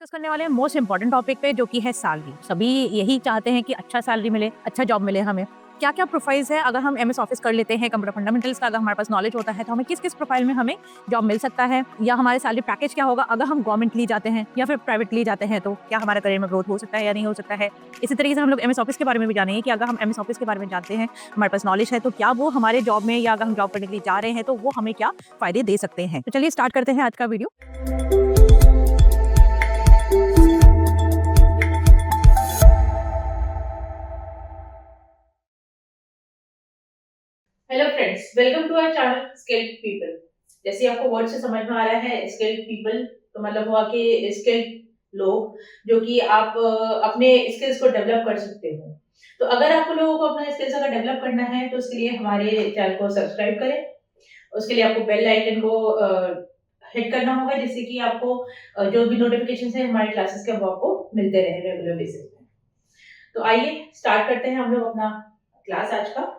Discuss करने वाले हैं मोस्ट इंपॉर्टेंट टॉपिक पे, जो कि है सैलरी। सभी यही चाहते हैं कि अच्छा सैलरी मिले, अच्छा जॉब मिले हमें। क्या क्या प्रोफाइल्स है, अगर हम एमएस ऑफिस कर लेते हैं, कंप्यूटर फंडामेंटल्स का अगर हमारे पास नॉलेज होता है, तो हमें किस किस प्रोफाइल में हमें जॉब मिल सकता है, या हमारे सैलरी पैकेज क्या होगा अगर हम गवर्नमेंटली जाते हैं या फिर प्राइवेटली जाते हैं, तो क्या हमारा करियर में ग्रोथ हो सकता है या नहीं हो सकता है। इसी तरीके से हम लोग एमएस ऑफिस के बारे में भी जानेंगे कि अगर हम एमएस ऑफिस के बारे में जानते हैं, हमारे पास नॉलेज है, तो क्या वो हमारे जॉब में, या अगर हम जॉब करने के लिए जा रहे हैं तो वो हमें क्या फायदे दे सकते हैं। तो चलिए स्टार्ट करते हैं आज का video. Hello friends, welcome to our channel Skilled People. जैसे आपको वर्ड से समझ में आ रहा है, स्किल्ड पीपल तो मतलब हुआ कि स्किल्ड लोग, जो कि आप अपने स्किल्स को डेवलप कर सकते हो। तो अगर आप लोगों को अपना स्किल्स अगर डेवलप करना है तो उसके लिए हमारे चैनल को सब्सक्राइब करें। उसके लिए आपको बेल आइकन को हिट करना होगा, जिससे कि आपको जो भी नोटिफिकेशन है हमारे क्लासेस के वो आपको मिलते रहे रेगुलर बेसिस पे। तो आइए स्टार्ट करते हैं हम लोग अपना क्लास आज का।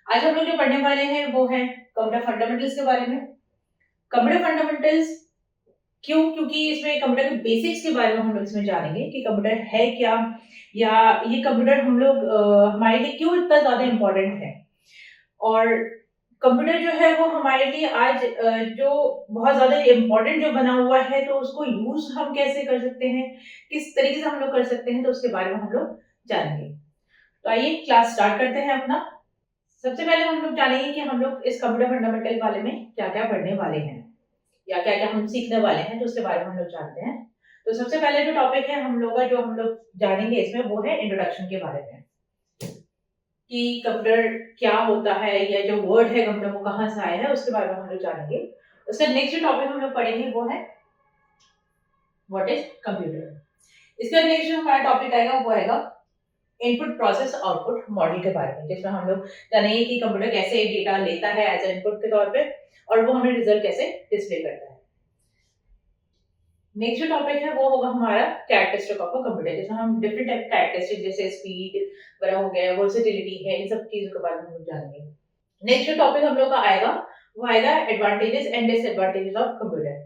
आज हम लोग जो पढ़ने वाले हैं वो है कंप्यूटर फंडामेंटल्स के बारे में। कंप्यूटर फंडामेंटल्स क्यों? क्योंकि इसमें कंप्यूटर के बेसिक्स के बारे में हम लोग इसमें जानेंगे कि कंप्यूटर है क्या, या ये कंप्यूटर हम लोग हमारे लिए क्यों इतना ज्यादा इम्पोर्टेंट है। और कंप्यूटर जो है वो हमारे लिए आज जो बहुत ज्यादा इम्पोर्टेंट जो बना हुआ है, तो उसको यूज हम कैसे कर सकते हैं, किस तरीके से हम लोग कर सकते हैं, तो उसके बारे में हम लोग जानेंगे। तो आइए क्लास स्टार्ट करते हैं अपना। सबसे पहले हम लोग जानेंगे कि हम लोग इस कंप्यूटर फंडामेंटल वाले में क्या क्या पढ़ने वाले हैं, या क्या क्या हम सीखने वाले हैं, तो उसके बारे में हम लोग जानते हैं। तो सबसे पहले जो टॉपिक है हम लोग का, जो हम लोग जानेंगे इसमें, वो है इंट्रोडक्शन के बारे में, कि कंप्यूटर क्या होता है, या जो वर्ड है कंप्यूटर वो कहाँ से आया है, उसके बारे में हम लोग जानेंगे। उसका नेक्स्ट जो टॉपिक हम लोग पढ़ेंगे वो है व्हाट इज कंप्यूटर। इसका नेक्स्ट जो हमारा टॉपिक आएगा वो आएगा इनपुट प्रोसेस आउटपुट मॉडल के बारे में, जिसमें हम लोग जानेंगे कि कंप्यूटर कैसे डेटा लेता है एज इनपुट के तौर पे, और वो हमें रिजल्ट कैसे डिस्प्ले करता है। नेक्स्ट जो टॉपिक है वो होगा हमारा कैरेक्टरिस्टिक ऑफ अ कंप्यूटर, जिसमें हम डिफरेंट टाइप कैरेक्टरिस्टिक जैसे स्पीड वगैरह हो गया, वर्सेटिलिटी है, इन सब चीजों के बारे में हम लोग जानेंगे। नेक्स्ट जो टॉपिक हम लोग का आएगा वो आएगा advantages and disadvantages of computer.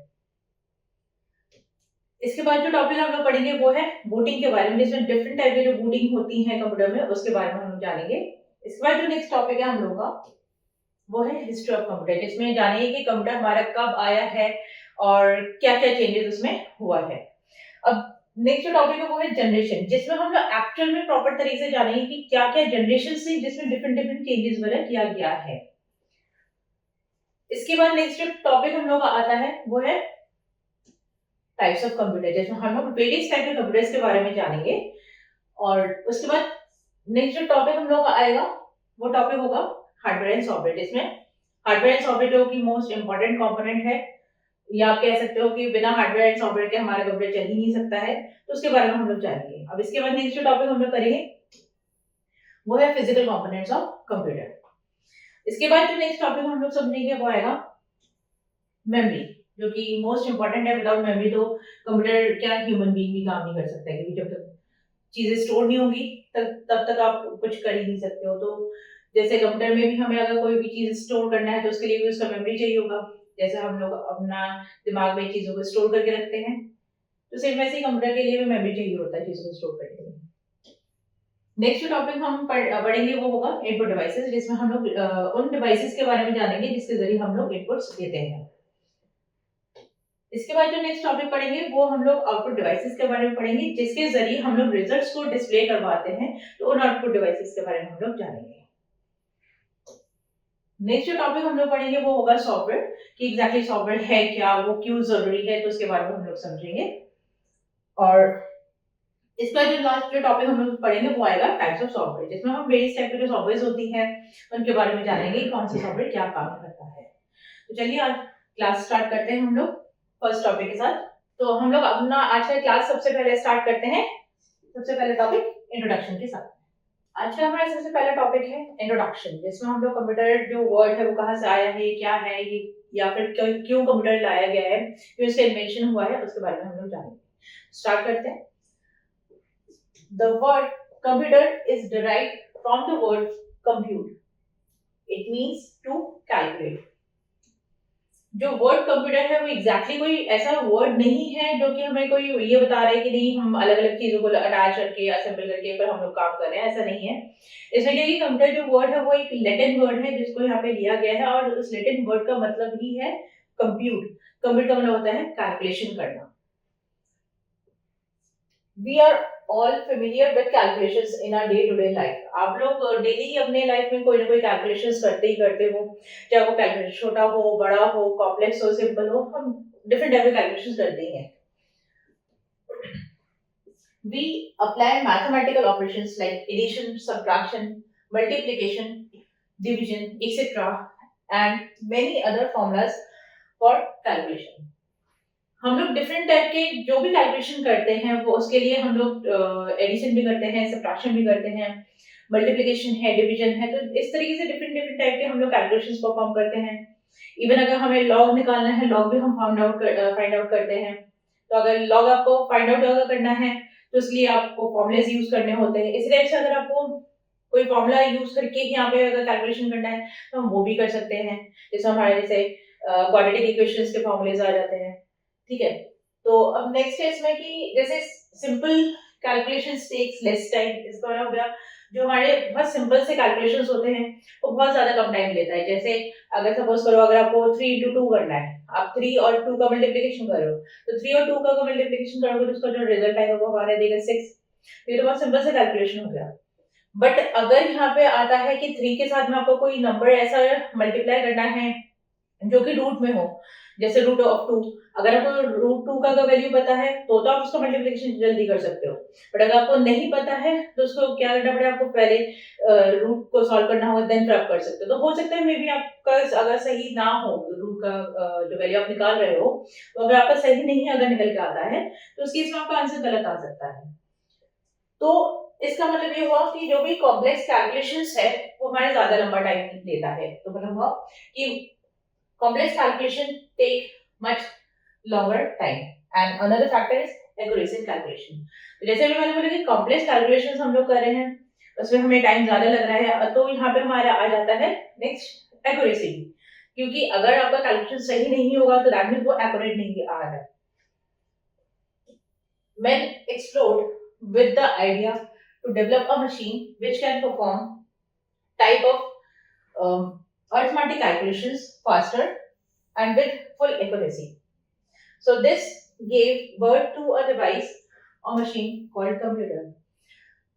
इसके बाद जो टॉपिक हम लोग पढ़ेंगे वो है बूटिंग के बारे में, जिसमें डिफरेंट टाइप की जो बूटिंग होती है कंप्यूटर में, उसके बारे में हम लोग जानेंगे। इसके बाद जो नेक्स्ट टॉपिक है हम लोग का वो है हिस्ट्री ऑफ कंप्यूटर, जिसमें जानेंगे कि कंप्यूटर हमारा कब आया है और क्या क्या चेंजेस उसमें हुआ है। अब नेक्स्ट जो टॉपिक है वो है जनरेशन, जिसमें हम लोग एक्चुअल में प्रॉपर तरीके से जानेंगे कि क्या क्या जनरेशन से जिसमें डिफरेंट डिफरेंट चेंजेस वगैरह किया गया है। इसके बाद नेक्स्ट जो टॉपिक हम लोग का आता है वो है टाइप्स ऑफ कंप्यूटर, जिसमें हम लोग वेरियस टाइप के कंप्यूटर्स के बारे में जानेंगे। और उसके बाद नेक्स्ट जो टॉपिक हम लोग का आएगा वो टॉपिक होगा हार्डवेयर एंड सॉफ्टवेयर, जिसमें हार्डवेयर एंड सॉफ्टवेयर जो कि मोस्ट इंपॉर्टेंट कंपोनेंट है, या आप कह सकते हो कि बिना हार्डवेयर एंड सॉफ्टवेयर के हमारा कंप्यूटर चल ही नहीं सकता है, तो उसके बारे में हम लोग जानेंगे। अब इसके बाद नेक्स्ट जो टॉपिक हम लोग करेंगे वो है फिजिकल कंपोनेंट्स ऑफ कंप्यूटर। इसके बाद जो नेक्स्ट टॉपिक हम लोग समझेंगे वो आएगा मेमोरी, जो कि मोस्ट इंपॉर्टेंट है। विदाउट मेमोरी तो कंप्यूटर क्या ह्यूमन बीइंग भी काम नहीं कर सकता है, क्योंकि जब तक चीजें स्टोर नहीं होंगी तब तक आप कुछ कर ही नहीं सकते हो। तो जैसे कंप्यूटर में भी हमें अगर कोई भी चीज स्टोर करना है तो उसके लिए भी उसका मेमोरी चाहिए होगा। जैसे हम लोग अपना दिमाग में चीजों को स्टोर करके रखते हैं, तो सेम वैसे ही कंप्यूटर के लिए भी मेमोरी चाहिए होता है चीजों को स्टोर करने के लिए। नेक्स्ट जो टॉपिक हम पढ़ेंगे वो होगा इनपुट डिवाइसेस, जिसमें हम लोग उन डिवाइसेस के बारे में जानेंगे जिसके जरिए हम लोग इनपुट्स देते हैं। इसके बाद जो नेक्स्ट टॉपिक पढ़ेंगे वो हम लोग आउटपुट डिवाइसेस के बारे में पढ़ेंगे, जिसके जरिए हम लोग रिजल्ट्स को डिस्प्ले करवाते हैं, तो उन आउटपुट डिवाइसेस के बारे में हम लोग जानेंगे। नेक्स्ट जो टॉपिक हम लोग पढ़ेंगे वो होगा सॉफ्टवेयर, कि एग्जैक्टली सॉफ्टवेयर है क्या, वो क्यों जरूरी है, तो उसके बारे में हम लोग समझेंगे। और इसका जो लास्ट जो टॉपिक हम लोग पढ़ेंगे वो आएगा टाइप्स ऑफ सॉफ्टवेयर, जिसमें हम वेरियस टाइप की जो सॉफ्टवेयर होती हैं उनके बारे में जानेंगे, कौन सा सॉफ्टवेयर क्या काम करता है। तो चलिए आज क्लास स्टार्ट करते हैं हम लोग फर्स्ट टॉपिक के साथ। तो हम लोग अपना आज का क्लास सबसे पहले स्टार्ट करते हैं सबसे पहले टॉपिक इंट्रोडक्शन के साथ। आज का हमारा सबसे पहला टॉपिक है इंट्रोडक्शन, जिसमें हम लोग कंप्यूटर जो वर्ड है वो कहाँ से आया है, क्या है ये, या फिर क्यों कंप्यूटर लाया गया है, क्यों इसका इन्वेंशन हुआ है, उसके बारे में हम लोग जानेंगे। स्टार्ट करते हैं। The word computer is derived from the word compute. It means to calculate. जो वर्ड कंप्यूटर है वो एग्जैक्टली कोई ऐसा वर्ड नहीं है जो कि हमें कोई ये बता रहा है कि नहीं हम अलग अलग चीजों को अटैच करके असेंबल करके फिर हम लोग काम कर रहे हैं, ऐसा नहीं है। इसमें क्या है कि कंप्यूटर जो वर्ड है वो एक लैटिन वर्ड है जिसको यहाँ पे लिया गया है, और उस लैटिन वर्ड का मतलब ही है कंप्यूट। कंप्यूट का मतलब होता है कैलकुलेशन करना। We are all familiar with calculations in our day to day life. आप लोग डेली अपने लाइफ में कोई ना कोई कैलकुलेशंस करते ही करते हो, चाहे वो कैलकुलेशन छोटा हो, बड़ा हो, कॉम्प्लेक्स हो, सिंपल हो, हम डिफरेंट टाइप के कैलकुलेशंस करते ही हैं। We apply mathematical operations like addition, subtraction, multiplication, division, etc. and many other formulas for calculation. हम लोग डिफरेंट टाइप के जो भी कैलकुलेशन करते हैं वो उसके लिए हम लोग एडिशन भी करते हैं, सब्ट्रैक्शन भी करते हैं, मल्टीप्लिकेशन है, डिवीजन है, तो इस तरीके से डिफरेंट डिफरेंट टाइप के हम लोग कैलकुलेशंस परफॉर्म करते हैं। इवन अगर हमें लॉग निकालना है, लॉग भी हम फाइंड आउट करते हैं। तो अगर लॉग आपको फाइंड आउट अगर करना है तो इसलिए आपको फॉर्मूलेज यूज करने होते हैं। इसी टाइप से अगर आपको कोई फॉर्मूला यूज करके यहाँ पे अगर कैलकुलेशन करना है तो हम वो भी कर सकते हैं। जैसे हमारे जैसे क्वाड्रेटिक इक्वेशंस के फॉर्मूलेज आ जाते हैं। ठीक है, तो अब नेक्स्ट है इसमें कि जैसे simple calculation takes less time. इसका मतलब हो गया जो हमारे बहुत सिंपल से कैलकुलेशंस होते हैं वो बहुत ज्यादा कम टाइम लेता है। जैसे अगर सपोज करो अगर आपको 3 into 2 करना है, आप 3 और 2 का मल्टीप्लिकेशन कर रहे हो, तो 3 और 2 का मल्टीप्लिकेशन करोगे तो उसका जो रिजल्ट आएगा वो हमारा देगा 6। ये तो बहुत सिंपल से कैलकुलेशन हो गया। बट अगर यहाँ पे आता है कि 3 के साथ में आपको कोई नंबर ऐसा मल्टीप्लाई करना है जो कि रूट में हो, जैसे रूट ऑफ 2, अगर आपको रूट 2 का अगर वैल्यू पता है तो आप उसका मल्टीप्लिकेशन जल्दी कर सकते हो। बट अगर आपको नहीं पता है तो उसको क्या करना पड़ेगा, आपको पहले रूट को सॉल्व करना होगा, देन फिर आप कर सकते हो। तो हो सकता है मे बी आपका अगर सही ना हो रूट का जो वैल्यू आप निकाल रहे हो, तो अगर आपका सही नहीं अगर निकल के आता है तो उस केस में आपका आंसर गलत आ सकता है। तो इसका मतलब ये हुआ कि जो भी कॉम्प्लेक्स कैलकुलेशंस है वो हमारे ज्यादा लंबा टाइम लेता है। तो मतलब हुआ कि complex calculation take much longer time and another factor is accuracy in calculation। तो जैसे भी मैंने बोला कि complex calculations हम लोग कर रहे हैं उसमें हमें टाइम ज्यादा लग रहा है, तो यहाँ पे हमारा आ जाता है नेक्स्ट एक्यूरेसी। क्योंकि अगर आपका कैलकुलेशन सही नहीं होगा तो दैट मींस वो एक्यूरेट नहीं आ रहा है। Men explored with the idea to develop a machine which can perform type of arithmetic calculations faster and with full accuracy. So this gave birth to a device or machine called computer।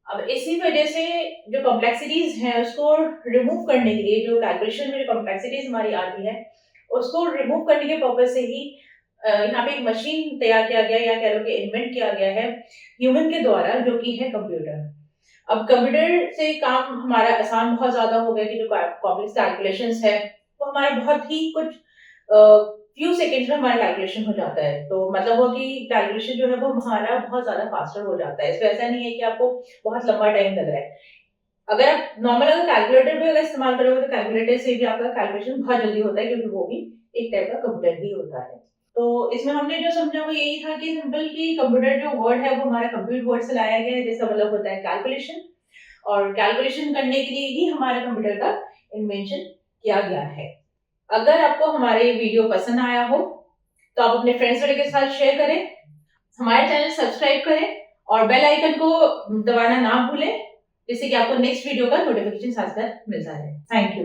अब इसी वजह से जो complexities हैं उसको remove करने के लिए, जो कैलकुलेशन में जो कॉम्प्लेक्सिटीज हमारी आती है उसको रिमूव करने के पर्पज से ही यहाँ पे एक मशीन तैयार किया गया या कह लो कि इन्वेंट किया गया है ह्यूमन के द्वारा, जो कि है कंप्यूटर। अब कंप्यूटर से काम हमारा आसान बहुत ज्यादा हो गया कि जो कॉम्प्लेक्स कैलकुलेशंस है वो हमारा बहुत ही कुछ फ्यू सेकेंड्स में हमारा कैलकुलेशन हो जाता है। तो मतलब वो कि कैलकुलेशन जो है वो हमारा बहुत ज्यादा फास्टर हो जाता है। इसमें ऐसा नहीं है कि आपको बहुत लंबा टाइम लग रहा है। अगर आप नॉर्मल अगर कैलकुलेटर भी अगर इस्तेमाल करोगे तो कैलकुलेटर से भी आपका कैलकुलेशन बहुत जल्दी होता है, क्योंकि वो भी एक टाइप का कंप्यूटर ही होता है। तो इसमें हमने जो समझा वो यही था कि सिंपल की कंप्यूटर जो वर्ड है वो हमारा कंप्यूटर वर्ड से लाया गया है, जिसका मतलब होता है कैलकुलेशन। और कैलकुलेशन करने के लिए ही हमारे कंप्यूटर का इन्वेंशन किया गया है। अगर आपको हमारे वीडियो पसंद आया हो तो आप अपने फ्रेंड्स वगैरह के साथ शेयर करें, हमारे चैनल सब्सक्राइब करें और बेल आइकन को दबाना ना भूलें, जिससे कि आपको नेक्स्ट वीडियो का नोटिफिकेशन साथ साथ मिलता रहे। Thank you.